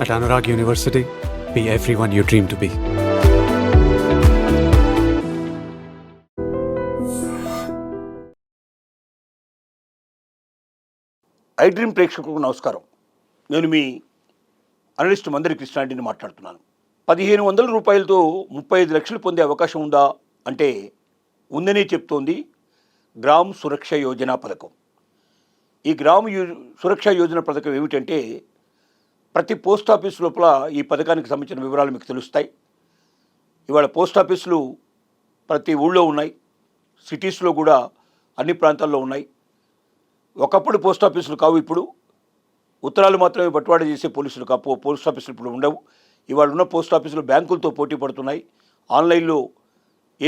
At Anurag University, be everyone you dream to be. I dream ప్రేక్షకులకు నమస్కారం. నేను మీ analyst మందరి కృష్ణారెడ్డిని మాట్లాడుతున్నాను. 1500 రూపాయలతో 35 లక్షలు పొందే అవకాశం ఉందా అంటే ఉందనే చెప్తోంది గ్రామ్ సురక్ష యోజన పథకం. ఈ సురక్ష యోజన పథకం ఏమిటంటే ప్రతి పోస్ట్ ఆఫీస్ లోపల ఈ పథకానికి సంబంధించిన వివరాలు మీకు తెలుస్తాయి. ఇవాళ పోస్ట్ ఆఫీసులు ప్రతి ఊళ్ళో ఉన్నాయి, సిటీస్లో కూడా అన్ని ప్రాంతాల్లో ఉన్నాయి. ఒకప్పుడు పోస్ట్ ఆఫీసులు కావు, ఇప్పుడు ఉత్తరాలు మాత్రమే బట్వాడా చేసే పోలీసులు పోస్ట్ ఆఫీసులు ఇప్పుడు ఉండవు. ఇవాళ ఉన్న పోస్ట్ ఆఫీసులు బ్యాంకులతో పోటీ పడుతున్నాయి. ఆన్లైన్లో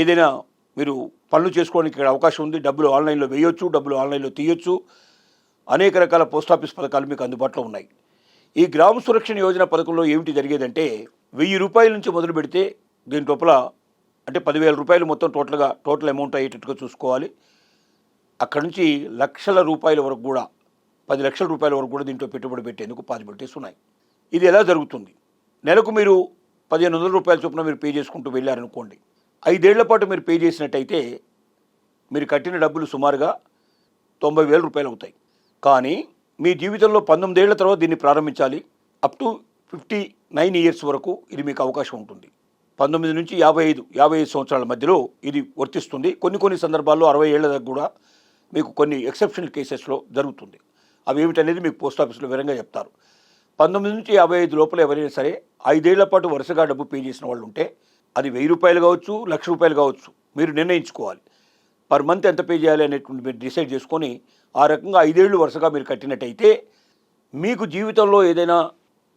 ఏదైనా మీరు పనులు చేసుకోవడానికి ఇక్కడ అవకాశం ఉంది. డబ్బులు ఆన్లైన్లో వేయొచ్చు, డబ్బులు ఆన్లైన్లో తీయొచ్చు. అనేక రకాల పోస్ట్ ఆఫీస్ పథకాలు మీకు అందుబాటులో ఉన్నాయి. ఈ గ్రామ సురక్షణ యోజన పథకంలో ఏమిటి జరిగేదంటే 1000 రూపాయల నుంచి మొదలు పెడితే దీని లోపల అంటే 10,000 రూపాయలు మొత్తం టోటల్ అమౌంట్ అయ్యేటట్టుగా చూసుకోవాలి. అక్కడి నుంచి లక్షల రూపాయల వరకు కూడా 10 లక్షల రూపాయల వరకు కూడా దీంట్లో పెట్టుబడి పెట్టేందుకు పాసిబిలిటీస్ ఉన్నాయి. ఇది ఎలా జరుగుతుంది? నెలకు మీరు 1500 రూపాయల చొప్పున మీరు పే చేసుకుంటూ వెళ్ళారనుకోండి. 5 ఏళ్ల పాటు మీరు పే చేసినట్టయితే మీరు కట్టిన డబ్బులు సుమారుగా 90,000 రూపాయలు అవుతాయి. కానీ మీ జీవితంలో 19 ఏళ్ల తర్వాత దీన్ని ప్రారంభించాలి. అప్ టు 59 ఇయర్స్ వరకు ఇది మీకు అవకాశం ఉంటుంది. 19 నుంచి 55 సంవత్సరాల మధ్యలో ఇది వర్తిస్తుంది. కొన్ని సందర్భాల్లో 60 ఏళ్ల దాకా కూడా మీకు కొన్ని ఎక్సెప్షనల్ కేసెస్లో జరుగుతుంది. అవి ఏమిటనేది మీకు పోస్ట్ ఆఫీస్లో వివరంగా చెప్తారు. 19 నుంచి 55 లోపల ఎవరైనా సరే 5 ఏళ్ల పాటు వరుసగా డబ్బు పే చేసిన వాళ్ళు ఉంటే అది 1000 రూపాయలు కావచ్చు, 1,00,000 రూపాయలు కావచ్చు, మీరు నిర్ణయించుకోవాలి. పర్ మంత్ ఎంత పే చేయాలి అనేటువంటి మీరు డిసైడ్ చేసుకొని ఆ రకంగా 5 ఏళ్ళు వరుసగా మీరు కట్టినట్టయితే మీకు జీవితంలో ఏదైనా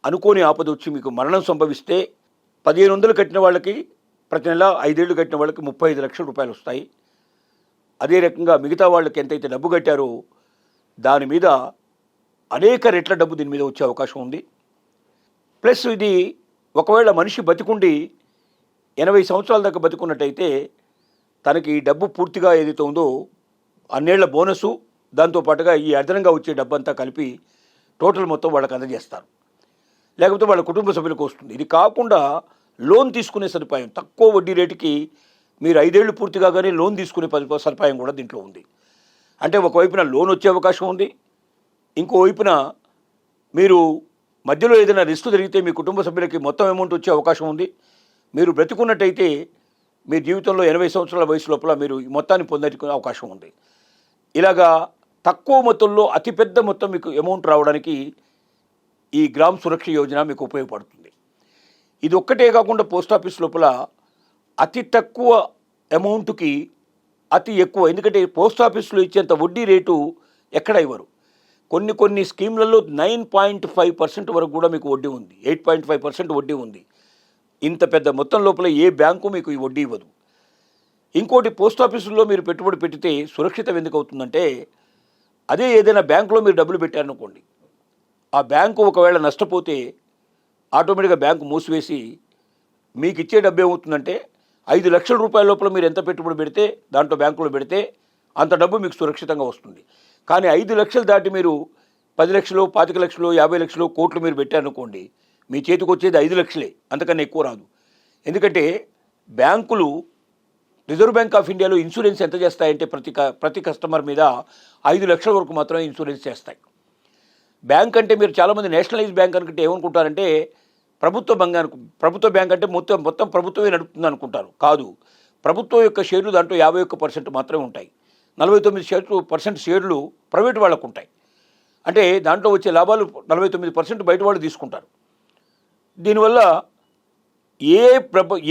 అనుకోని ఆపద వచ్చి మీకు మరణం సంభవిస్తే 1500 కట్టిన వాళ్ళకి ప్రతి నెల 5 ఏళ్ళు కట్టిన వాళ్ళకి 35 లక్షల రూపాయలు వస్తాయి. అదే రకంగా మిగతా వాళ్ళకి ఎంతైతే డబ్బు కట్టారో దాని మీద అనేక రెట్ల డబ్బు దీని మీద వచ్చే అవకాశం ఉంది. ప్లస్ ఇది ఒకవేళ మనిషి బతికుండి 80 సంవత్సరాల దాకా బతికున్నట్టయితే తనకి ఈ డబ్బు పూర్తిగా ఏదైతే ఉందో అన్నేళ్ల బోనసు దాంతోపాటుగా ఈ అదనంగా వచ్చే డబ్బు అంతా కలిపి టోటల్ మొత్తం వాళ్ళకి అందజేస్తారు. లేకపోతే వాళ్ళ కుటుంబ సభ్యులకు వస్తుంది. ఇది కాకుండా లోన్ తీసుకునే సదుపాయం తక్కువ వడ్డీ రేటుకి మీరు 5 ఏళ్ళు పూర్తి కాగానే లోన్ తీసుకునే సదుపాయం కూడా దీంట్లో ఉంది. అంటే ఒకవైపున లోన్ వచ్చే అవకాశం ఉంది, ఇంకోవైపున మీరు మధ్యలో ఏదైనా రిస్క్ జరిగితే మీ కుటుంబ సభ్యులకి మొత్తం అమౌంట్ వచ్చే అవకాశం ఉంది. మీరు బ్రతికున్నట్టయితే మీ జీవితంలో 80 సంవత్సరాల వయసు లోపల మీరు ఈ మొత్తాన్ని పొందడానికి అవకాశం ఉంది. ఇలాగా తక్కువ మొత్తంలో అతిపెద్ద మొత్తం మీకు అమౌంట్ రావడానికి ఈ గ్రామ సురక్ష యోజన మీకు ఉపయోగపడుతుంది. ఇది ఒక్కటే కాకుండా పోస్ట్ ఆఫీస్ లోపల అతి తక్కువ అమౌంట్కి అతి ఎక్కువ, ఎందుకంటే పోస్ట్ ఆఫీసులో ఇచ్చేంత వడ్డీ రేటు ఎక్కడ ఇవ్వరు. కొన్ని స్కీమ్లలో 9.5% వరకు కూడా మీకు వడ్డీ ఉంది, 8.5% వడ్డీ ఉంది. ఇంత పెద్ద మొత్తం లోపల ఏ బ్యాంకు మీకు ఈ వడ్డీ ఇవ్వదు. ఇంకోటి, పోస్ట్ ఆఫీసుల్లో మీరు పెట్టుబడి పెట్టితే సురక్షితం ఎందుకు అవుతుందంటే అదే ఏదైనా బ్యాంకులో మీరు డబ్బులు పెట్టారనుకోండి, ఆ బ్యాంకు ఒకవేళ నష్టపోతే ఆటోమేటిక్గా బ్యాంకు మూసివేసి మీకు ఇచ్చే డబ్బు ఏమవుతుందంటే 5 లక్షల రూపాయల లోపల మీరు ఎంత పెట్టుబడి పెడితే దాంట్లో బ్యాంకులో పెడితే అంత డబ్బు మీకు సురక్షితంగా వస్తుంది. కానీ 5 లక్షలు దాటి మీరు 10 లక్షలు, 25 లక్షలు, 50 లక్షలు, కోట్లు మీరు పెట్టారనుకోండి, మీ చేతికి వచ్చేది 5 లక్షలే, అంతకన్నా ఎక్కువ రాదు. ఎందుకంటే బ్యాంకులు రిజర్వ్ బ్యాంక్ ఆఫ్ ఇండియాలో ఇన్సూరెన్స్ ఎంత చేస్తాయంటే ప్రతి కస్టమర్ మీద 5 లక్షల వరకు మాత్రమే ఇన్సూరెన్స్ చేస్తాయి. బ్యాంక్ అంటే మీరు చాలామంది నేషనలైజ్ బ్యాంక్ అనుకుంటే ఏమనుకుంటారంటే ప్రభుత్వ బ్యాంక్ అంటే మొత్తం ప్రభుత్వమే నడుపుతుంది అనుకుంటారు. కాదు, ప్రభుత్వం యొక్క షేర్లు దాంట్లో 51% మాత్రమే ఉంటాయి. 49% షేర్లు ప్రైవేట్ వాళ్ళకు ఉంటాయి. అంటే దాంట్లో వచ్చే లాభాలు 49% బయట వాళ్ళు తీసుకుంటారు. దీనివల్ల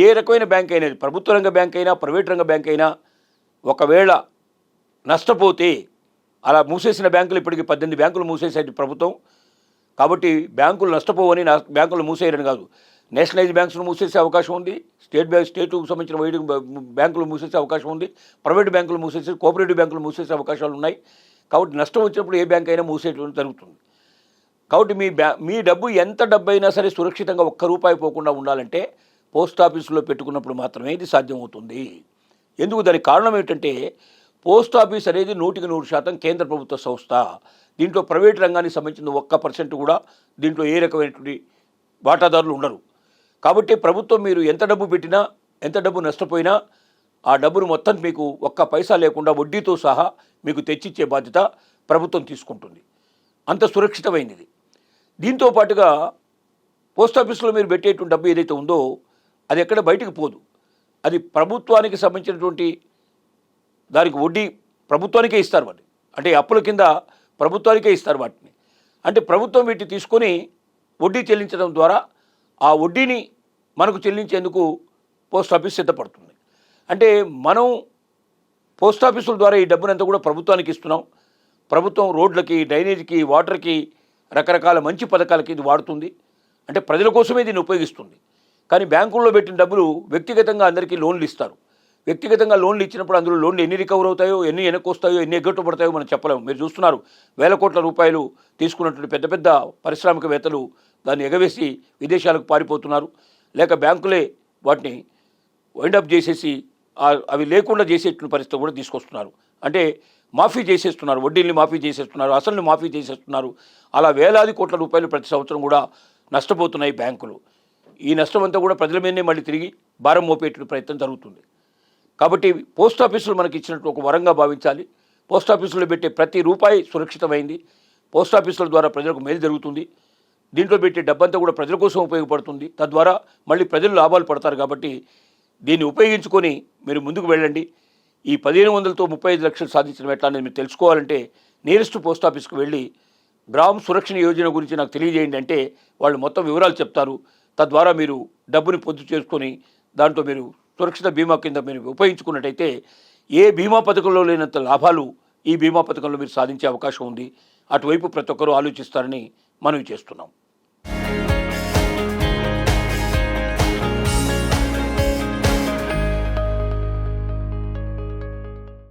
ఏ రకమైన బ్యాంక్ అయినా, ప్రభుత్వ రంగ బ్యాంక్ అయినా ప్రైవేట్ రంగ బ్యాంక్ అయినా ఒకవేళ నష్టపోతే, అలా మూసేసిన బ్యాంకులు ఇప్పటికి 18 బ్యాంకులు మూసేసాయి ప్రభుత్వం. కాబట్టి బ్యాంకులు నష్టపోవని బ్యాంకులు మూసేయరని కాదు, నేషనలైజ్ బ్యాంక్స్ను మూసేసే అవకాశం ఉంది, స్టేటుకు సంబంధించిన వైడ్ బ్యాంకులు మూసేసే అవకాశం ఉంది, ప్రైవేట్ బ్యాంకులు మూసేసే, కోఆపరేటివ్ బ్యాంకులు మూసేసే అవకాశాలు ఉన్నాయి. కాబట్టి నష్టం వచ్చినప్పుడు ఏ బ్యాంక్ అయినా మూసేయడం జరుగుతుంది. కాబట్టి మీ డబ్బు ఎంత డబ్బు అయినా సరే సురక్షితంగా ఒక్క రూపాయి పోకుండా ఉండాలంటే పోస్ట్ ఆఫీసులో పెట్టుకున్నప్పుడు మాత్రమే ఇది సాధ్యమవుతుంది. ఎందుకు? దానికి కారణం ఏంటంటే పోస్ట్ ఆఫీస్ అనేది 100% కేంద్ర ప్రభుత్వ సంస్థ. దీంట్లో ప్రైవేట్ రంగానికి సంబంధించిన 1% కూడా దీంట్లో ఏ రకమైనటువంటి వాటాదారులు ఉండరు. కాబట్టి ప్రభుత్వం మీరు ఎంత డబ్బు పెట్టినా, ఎంత డబ్బు నష్టపోయినా ఆ డబ్బును మొత్తం మీకు ఒక్క పైసా లేకుండా వడ్డీతో సహా మీకు తెచ్చిచ్చే బాధ్యత ప్రభుత్వం తీసుకుంటుంది. అంత సురక్షితమైనది ఇది. దీంతో పాటుగా పోస్ట్ ఆఫీసులో మీరు పెట్టేటువంటి డబ్బు ఏదైతే ఉందో అది ఎక్కడ బయటకు పోదు. అది ప్రభుత్వానికి సంబంధించినటువంటి దానికి వడ్డీ ప్రభుత్వానికే ఇస్తారు వాటిని. అంటే అప్పుల కింద ప్రభుత్వానికే ఇస్తారు వాటిని. అంటే ప్రభుత్వం వీటిని తీసుకొని వడ్డీ చెల్లించడం ద్వారా ఆ వడ్డీని మనకు చెల్లించేందుకు పోస్ట్ ఆఫీస్ సిద్ధపడుతుంది. అంటే మనం పోస్ట్ ఆఫీసుల ద్వారా ఈ డబ్బునంతా కూడా ప్రభుత్వానికి ఇస్తున్నాం. ప్రభుత్వం రోడ్లకి, డ్రైనేజీకి, వాటర్కి, రకరకాల మంచి పథకాలకి ఇది వాడుతుంది. అంటే ప్రజల కోసమే దీన్ని ఉపయోగిస్తుంది. కానీ బ్యాంకుల్లో పెట్టిన డబ్బులు వ్యక్తిగతంగా అందరికీ లోన్లు ఇస్తారు. వ్యక్తిగతంగా లోన్లు ఇచ్చినప్పుడు అందులో లోన్లు ఎన్ని రికవర్ అవుతాయో, ఎన్ని వెనక్కి వస్తాయో, ఎన్ని ఎగ్గొట్టబడతాయో మనం చెప్పలేము. మీరు చూస్తున్నారు, వేల కోట్ల రూపాయలు తీసుకున్నటువంటి పెద్ద పెద్ద పారిశ్రామికవేత్తలు దాన్ని ఎగవేసి విదేశాలకు పారిపోతున్నారు. లేక బ్యాంకులే వాటిని వైండప్ చేసేసి అవి లేకుండా చేసేటువంటి పరిస్థితి కూడా తీసుకొస్తున్నారు. అంటే మాఫీ చేసేస్తున్నారు, వడ్డీల్ని మాఫీ చేసేస్తున్నారు, అసలుని మాఫీ చేసేస్తున్నారు. అలా వేలాది కోట్ల రూపాయలు ప్రతి సంవత్సరం కూడా నష్టపోతున్నాయి బ్యాంకులు. ఈ నష్టం అంతా కూడా ప్రజల మీదనే మళ్ళీ తిరిగి భారం మోపేటువంటి ప్రయత్నం జరుగుతుంది. కాబట్టి పోస్ట్ ఆఫీసులు మనకి ఇచ్చినట్టు ఒక వరంగా భావించాలి. పోస్ట్ ఆఫీసులో పెట్టే ప్రతి రూపాయి సురక్షితమైంది. పోస్ట్ ఆఫీసుల ద్వారా ప్రజలకు మేలు జరుగుతుంది. దీంట్లో పెట్టే డబ్బంతా కూడా ప్రజల కోసం ఉపయోగపడుతుంది. తద్వారా మళ్ళీ ప్రజలు లాభాలు పడతారు. కాబట్టి దీన్ని ఉపయోగించుకొని మీరు ముందుకు వెళ్ళండి. ఈ 1500తో 35 లక్షలు సాధించడం ఎట్లా అనేది మీరు తెలుసుకోవాలంటే నియరెస్ట్ పోస్ట్ ఆఫీస్కి వెళ్ళి గ్రామ సురక్షణ యోజన గురించి నాకు తెలియజేయండి అంటే వాళ్ళు మొత్తం వివరాలు చెప్తారు. తద్వారా మీరు డబ్బుని పొదుపు చేసుకొని దాంట్లో మీరు సురక్షిత బీమా కింద మీరు ఉపయోగించుకున్నట్టయితే ఏ బీమా పథకంలో లేనంత లాభాలు ఈ బీమా పథకంలో మీరు సాధించే అవకాశం ఉంది. అటువైపు ప్రతి ఒక్కరూ ఆలోచిస్తారని మనవి చేస్తున్నాం.